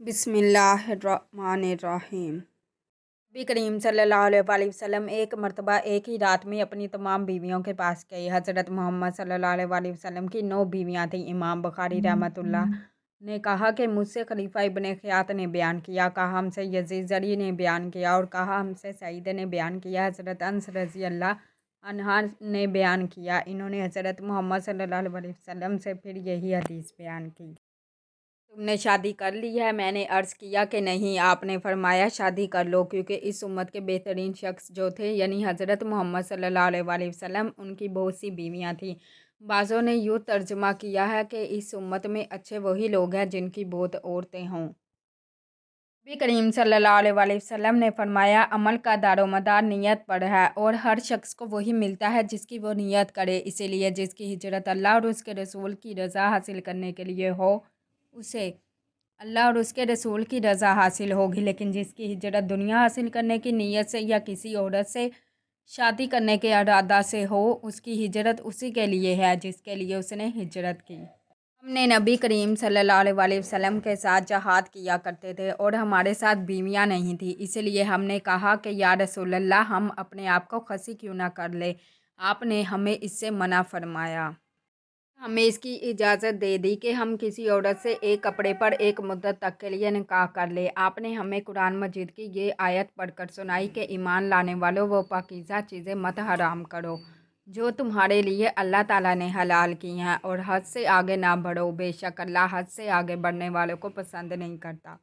بسم اللہ الرحمن الرحیم۔ نبی کریم صلی اللہ علیہ وآلہ وسلم ایک مرتبہ ایک ہی رات میں اپنی تمام بیویوں کے پاس گئے۔ حضرت محمد صلی اللہ علیہ وآلہ وسلم کی 9 بیویاں تھیں۔ امام بخاری رحمۃ اللہ نے کہا کہ مجھ سے خلیفہ ابن خیاط نے بیان کیا، کہا ہم سے یزید زری نے بیان کیا اور کہا ہم سے سعید نے بیان کیا۔ حضرت انس رضی اللہ عنہ نے بیان کیا، انہوں نے حضرت محمد صلی اللہ علیہ وآلہ وسلم سے پھر یہی حدیث بیان کی۔ تم نے شادی کر لی ہے؟ میں نے عرض کیا کہ نہیں۔ آپ نے فرمایا شادی کر لو، کیونکہ اس امت کے بہترین شخص جو تھے یعنی حضرت محمد صلی اللہ علیہ وآلہ وسلم، ان کی بہت سی بیویاں تھیں۔ بعضوں نے یوں ترجمہ کیا ہے کہ اس امت میں اچھے وہی لوگ ہیں جن کی بہت عورتیں ہوں۔ نبی کریم صلی اللہ علیہ وآلہ وسلم نے فرمایا عمل کا دار و مدار نیت پر ہے، اور ہر شخص کو وہی ملتا ہے جس کی وہ نیت کرے۔ اسی لیے جس کی ہجرت اللہ اور اس کے رسول کی رضا حاصل کرنے کے لیے ہو، اسے اللہ اور اس کے رسول کی رضا حاصل ہوگی، لیکن جس کی ہجرت دنیا حاصل کرنے کی نیت سے یا کسی عورت سے شادی کرنے کے ارادہ سے ہو، اس کی ہجرت اسی کے لیے ہے جس کے لیے اس نے ہجرت کی۔ ہم نے نبی کریم صلی اللہ علیہ وآلہ وسلم کے ساتھ جہاد کیا کرتے تھے اور ہمارے ساتھ بیویاں نہیں تھیں، اس لیے ہم نے کہا کہ یا رسول اللہ، ہم اپنے آپ کو خصی کیوں نہ کر لیں؟ آپ نے ہمیں اس سے منع فرمایا۔ ہمیں اس کی اجازت دے دی کہ ہم کسی عورت سے ایک کپڑے پر ایک مدت تک کے لیے نکاح کر لیں۔ آپ نے ہمیں قرآن مجید کی یہ آیت پڑھ کر سنائی کہ ایمان لانے والوں، وہ پاکیزہ چیزیں مت حرام کرو جو تمہارے لیے اللہ تعالیٰ نے حلال کی ہیں، اور حد سے آگے نہ بڑھو، بے شک اللہ حد سے آگے بڑھنے والوں کو پسند نہیں کرتا۔